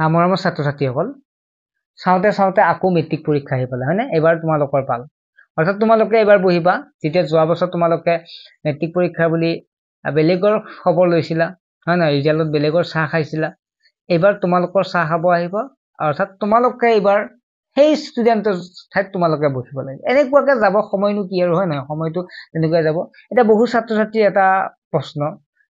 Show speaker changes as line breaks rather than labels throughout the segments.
আমাৰ ছাত্ৰ ছাত্ৰীসকল চাওঁতে চাওঁতে আকৌ মেট্ৰিক পৰীক্ষা আহি পালে হয়নে এবাৰ তোমালোকৰ পাল অৰ্থাৎ তোমালোকে এবাৰ বহিবা যেতিয়া যোৱা বছৰ তোমালোকে মেট্ৰিক পৰীক্ষা বুলি বেলেগৰ খবৰ লৈছিলা হয় না ৰিজাল্টত বেলেগৰ চাহ খাইছিলা এবাৰ তোমালোকৰ চাহ খাব আহিব অৰ্থাৎ তোমালোকে এবাৰ সেই ষ্টুডেণ্টৰ ঠাইত তোমালোকে বহিব লাগে এনেকুৱাকে যাব সময়নো কি আৰু হয় নহয় সময়টো তেনেকৈ যাব এটা বহু ছাত্ৰ ছাত্ৰীৰ এটা প্ৰশ্ন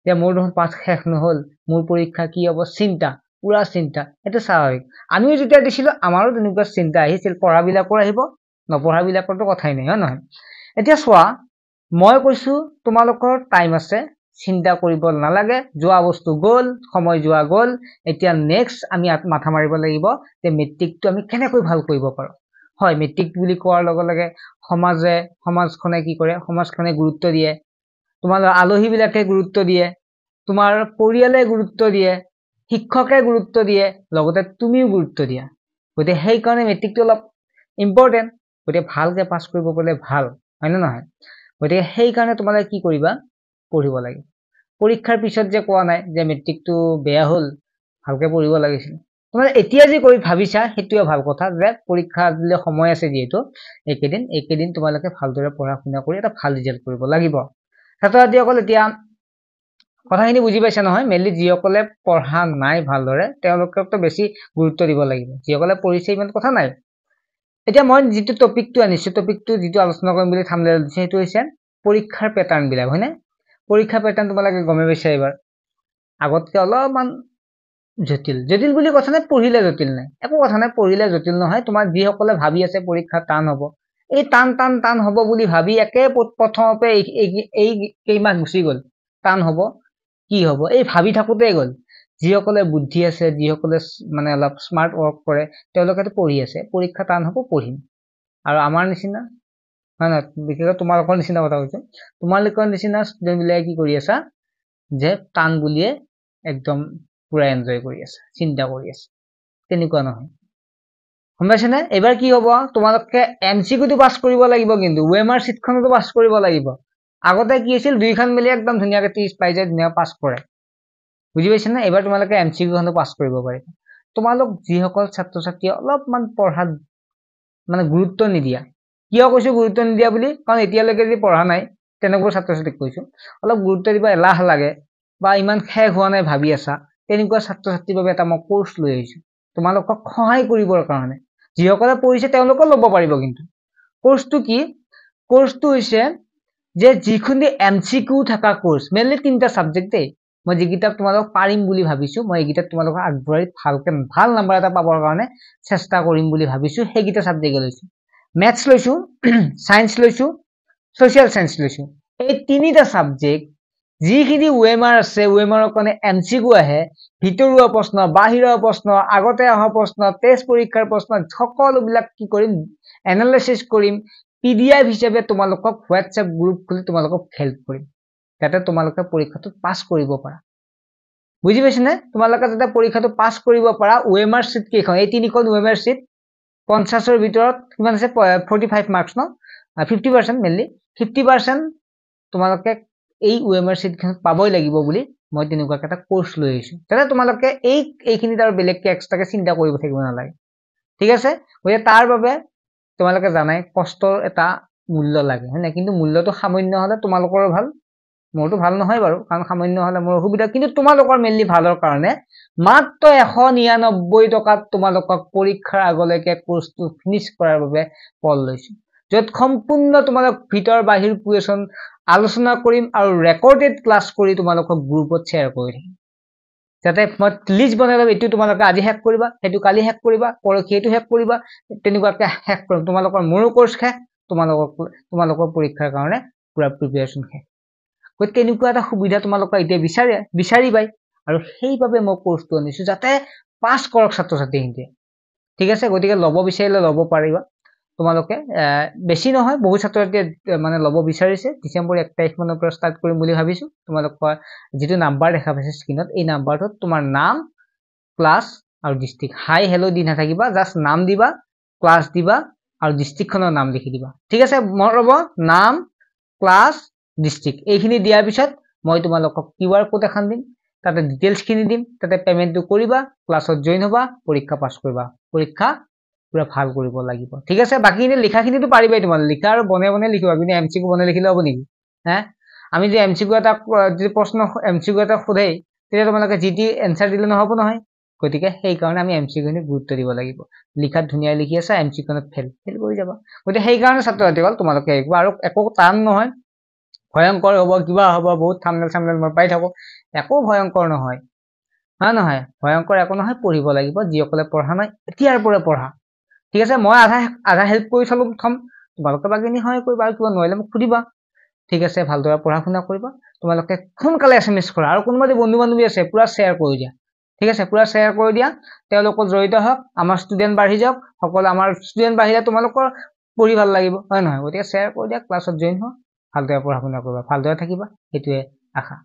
যে মোৰ দেখোন পাঠ শেষ নহল মোৰ পৰীক্ষা কি হ'ব চিন্তা পুৰা চিন্তা এটা স্বাভাৱিক আমিও যেতিয়া দিছিলো আমাৰো তেনেকুৱা চিন্তা আহিছিল পঢ়াবিলাকৰ আহিব নপঢ়াবিলাকৰতো কথাই নাই হয় নহয় এতিয়া চোৱা মই কৈছো তোমালোকৰ টাইম আছে চিন্তা কৰিব নালাগে যোৱা বস্তু গ'ল সময় যোৱা গ'ল এতিয়া নেক্সট আমি মাথা মাৰিব লাগিব যে মেট্ৰিকটো আমি কেনেকৈ ভাল কৰিব পাৰো হয় মেট্ৰিক বুলি কোৱাৰ লগে লগে সমাজখনে কি কৰে সমাজখনে গুৰুত্ব দিয়ে তোমাৰ আলহীবিলাকে গুৰুত্ব দিয়ে তোমাৰ পৰিয়ালে গুৰুত্ব দিয়ে শিক্ষকে গুৰুত্ব দিয়ে লগতে তুমিও গুৰুত্ব দিয়া গতিকে সেইকাৰণে মেট্ৰিকটো অলপ ইম্পৰ্টেণ্ট গতিকে ভালকে পাছ কৰিব পাৰিলে ভাল হয় নে নহয় গতিকে সেইকাৰণে তোমালোকে কি কৰিবা পঢ়িব লাগে পৰীক্ষাৰ পিছত যে কোৱা নাই যে মেট্ৰিকটো বেয়া হ'ল ভালকে পঢ়িব লাগিছিল তোমালোকে এতিয়া যে কৰি ভাবিছা সেইটোৱে ভাল কথা যে পৰীক্ষা দিলে সময় আছে যিহেতু একেদিন তোমালোকে ভালদৰে পঢ়া শুনা কৰি এটা ভাল ৰিজাল্ট কৰিব লাগিব ছাত্ৰ ছাত্ৰীসকল এতিয়া কথাখিনি বুজি পাইছা নহয় মেইনলি যিসকলে পঢ়া নাই ভালদৰে তেওঁলোককতো বেছি গুৰুত্ব দিব লাগিব যিসকলে পঢ়িছে ইমান কথা নাই এতিয়া মই যিটো টপিকটো আনিছো টপিকটো যিটো আলোচনা কৰিম বুলি থাম্বনেইল দিছে সেইটো হৈছে পৰীক্ষাৰ প্যাটাৰ্ণ বিলাক হয়নে পৰীক্ষা প্যাটাৰ্ণ তোমালোকে গমে পাইছা এবাৰ আগতকে অলপমান জটিল বুলি কথা নাই পঢ়িলে জটিল নাই একো কথা নাই পঢ়িলে জটিল নহয় তোমাৰ যিসকলে ভাবি আছে পৰীক্ষা টান হ'ব এই টান হ'ব বুলি ভাবি একে প্ৰথমতে এই কেইমাহ গুচি গ'ল টান হ'ব কি হ'ব এই ভাবি থাকোতে গ'ল যিসকলে বুদ্ধি আছে যিসকলে মানে অলপ স্মাৰ্ট ৱৰ্ক কৰে তেওঁলোকেতো পঢ়ি আছে পৰীক্ষা টান হ'ব পঢ়িম আৰু আমাৰ নিচিনা হয় না বিশেষকৈ তোমালোকৰ নিচিনা কথা কৈছো তোমালোকৰ নিচিনা ষ্টুডেণ্ট বিলাকে কি কৰি আছা যে টান বুলিয়ে একদম পুৰা এনজয় কৰি আছে চিন্তা কৰি আছে তেনেকুৱা নহয় গম পাইছানে এবাৰ কি হ'ব তোমালোকে এমচিকিউটো পাছ কৰিব লাগিব কিন্তু ওএমআৰ চিটখনতো পাছ কৰিব লাগিব আগতে কি আছিল দুইখন মিলি একদম ধুনীয়াকে 30 পাই যায় ধুনীয়া পাছ কৰে বুজি পাইছানে এবাৰ তোমালোকে এমচিকিউখনো পাছ কৰিব পাৰিবা তোমালোক যিসকল ছাত্ৰ ছাত্ৰী অলপমান পঢ়াত মানে গুৰুত্ব নিদিয়া কিয় কৈছো গুৰুত্ব নিদিয়া বুলি কাৰণ এতিয়ালৈকে যদি পঢ়া নাই তেনেকুৱা ছাত্ৰ ছাত্ৰীক কৈছো অলপ গুৰুত্ব দিবা এলাহ লাগে বা ইমান শেষ হোৱা নাই ভাবি আছা তেনেকুৱা ছাত্ৰ ছাত্ৰীৰ বাবে এটা মই কোৰ্স লৈ আহিছো তোমালোকক সহায় কৰিবৰ কাৰণে যিসকলে পঢ়িছে তেওঁলোকো ল'ব পাৰিব কিন্তু কোৰ্সটো কি কোৰ্সটো হৈছে যে যিখিনি এমচিকিউ থকা কোৰ্স মেইনলি 3টা সাবজেক্ট মই যিকিটা তোমালোক পাৰিম বুলি ভাবিছো মই এইকিটা তোমালোক আগবঢ়াই ভালকে ভাল নাম্বাৰ এটা পাবৰ কাৰণে চেষ্টা কৰিম বুলি ভাবিছো সেইকিটা সাবজেক্ট লৈছো ম্যাথছ লৈছো সায়েন্স লৈছো সোশ্যাল সায়েন্স লৈছো এই 3টা সাবজেক্ট যিখিনি ওএমআৰ আছে ওএমআৰৰ কাৰণে এমচিকিউ আহে ভিতৰুৱা প্ৰশ্ন বাহিৰা প্ৰশ্ন আগতে অহা প্ৰশ্ন টেষ্ট পৰীক্ষাৰ প্ৰশ্ন সকলোবিলাক কি কৰিম এনালাইসিস কৰিম পিডিএফ হিচাপে তোমালোকক হোৱাটসএপ গ্ৰুপ খুলি তোমালোকক হেল্প কৰিম যাতে তোমালোকে পৰীক্ষাটো পাস কৰিব পাৰা বুজি পাইছানে তোমালোকে যাতে পৰীক্ষাটো পাস কৰিব পাৰা ওএমআৰ শীট কেখন এই তিনিখন ওএমআৰ শীট 50ৰ ভিতৰত কিমান আছে 45 মাৰ্কস ন 50% মেইনলি 50% তোমালোকে এই ওএমআৰ শীটখন পাবই লাগিব বুলি মই তেনেকুৱা এটা কোৰ্স লৈ আহিছো যাতে তোমালোকে এইখিনিত আৰু বেলেগকে এক্সট্ৰাকে চিন্তা কৰিব থাকিব নালাগে ঠিক আছে গতিকে তাৰ বাবে তোমালোকে জানাই কষ্টৰ এটা মূল্য লাগে হয় না কিন্তু মূল্যটো সামান্য হলে তোমালোকৰো ভাল মোৰটো ভাল নহয় বাৰু কাৰণ সামান্য হলে মোৰ অসুবিধা কিন্তু তোমালোকৰ মেইনলি ভালৰ কাৰণে মাত্ৰ 199 টকাত তোমালোকক পৰীক্ষাৰ আগলৈকে কোৰ্সটো ফিনিশ কৰাৰ বাবে কল লৈছো যত সম্পূৰ্ণ তোমালোক ভিতৰ বাহিৰ কুৱেশ্যন আলোচনা কৰিম আৰু ৰেকৰ্ডেড ক্লাস কৰি তোমালোকক গ্ৰুপত শেয়াৰ কৰি দিম যাতে মই লিষ্ট বনাই লম এটো তোমালোকে আজি হেক কৰিবা হেতু কালি হেক কৰিবা পৰখি এটো হেক কৰিবা তেনেকুৱাকে হেক কৰিম তোমালোকৰ মোৰো কোৰ্স শেষ তোমালোকৰ পৰীক্ষাৰ কাৰণে পুৰা প্ৰিপাৰেচন শেষ গতিকে তেনেকুৱা এটা সুবিধা তোমালোকে এতিয়া বিচাৰিবাই আৰু সেইভাবে মই কোৰ্সটো আনিছো যাতে পাস কৰক ছাত্ৰ ছাত্ৰীখিনিয়ে ঠিক আছে গতিকে লব বিচাৰিলে লব পাৰিবা তোমালোকে বেছি নহয় বহু ছাত্ৰ ছাত্ৰীয়ে মানে লব বিচাৰিছে ডিসেম্বৰ 1 তাৰিখ মানৰ পৰা ষ্টাৰ্ট কৰিম বুলি ভাবিছো তোমালোকৰ যেটো নাম্বাৰ দেখা পাইছে স্ক্ৰিনত এই নাম্বাৰটো তোমাৰ নাম ক্লাস আৰু ডিস্ট্ৰিক্ট হাই হেলো দি নাথাকিবা জাস্ট নাম দিবা ক্লাস দিবা আৰু ডিস্ট্ৰিক্টখনৰ নাম লিখি দিবা ঠিক আছে মোৰ ৰব নাম ক্লাস ডিস্ট্ৰিক্ট এইখিনি দিয়াৰ পিছত মই তোমালোকক কিউআৰ কোড এখন দিম তাতে ডিটেইলছখিনি দিম, তাতে পেমেণ্টটো কৰিবা, ক্লাছত জইন হ'বা, পৰীক্ষা পাছ কৰিবা, পৰীক্ষা পুৰা ভাল কৰিব লাগিব। ঠিক আছে, বাকীখিনি লিখাখিনিতো পাৰিবাই তোমালোকে, লিখা আৰু বনে বনে লিখিবা, কিন্তু MCQ বনাই লিখিলে হ'ব নেকি? আমি যে MCQ এটা যদি প্ৰশ্ন MCQ এটা সোধে, তেতিয়া তোমালোকে যি টি এনচাৰ দিলে নহ'ব নহয়। গতিকে সেইকাৰণে আমি MCQ-খিনি গুৰুত্ব দিব লাগিব। লিখাত ধুনীয়া লিখি আছা, MCQ-ত ফেল কৰি যাবা। গতিকে সেইকাৰণে ছাত্ৰ-ছাত্ৰীসকল তোমালোকে আৰু একো টান নহয়, ভয়ংকৰ হ'ব, কিবা হ'ব, বহুত থাম্বনেল মই পাই থাকো, একো ভয়ংকৰ নহয়। নহয় ভয়ংকৰ একো নহয়, পঢ়িব লাগিব। যিসকলে পঢ়া নাই এতিয়াৰ পৰা পঢ়া। ঠিক আছে, মই আধা হেল্প কৰি চালো প্ৰথম, তোমালোকে বাকীখিনি সহায় কৰিবা, আৰু কিবা নোৱাৰিলে মোক সুধিবা। ঠিক আছে, ভালদৰে পঢ়া শুনা কৰিবা। তোমালোকে সোনকালে SMS কৰা, আৰু কোনোবা যদি বন্ধু বান্ধৱী আছে পুৰা শ্বেয়াৰ কৰি দিয়া। ঠিক আছে, পুৰা শ্বেয়াৰ কৰি দিয়া, তেওঁলোকক জড়িত হওক, আমাৰ ষ্টুডেণ্ট বাঢ়ি যাওক, সকলো আমাৰ ষ্টুডেণ্ট বাঢ়িলে তোমালোকৰ পঢ়ি ভাল লাগিব, হয় নহয়? গতিকে শ্বেয়াৰ কৰি দিয়া, ক্লাছত জইন হোৱা, ভালদৰে পঢ়া শুনা কৰিবা, ভালদৰে থাকিবা, সেইটোৱে আশা।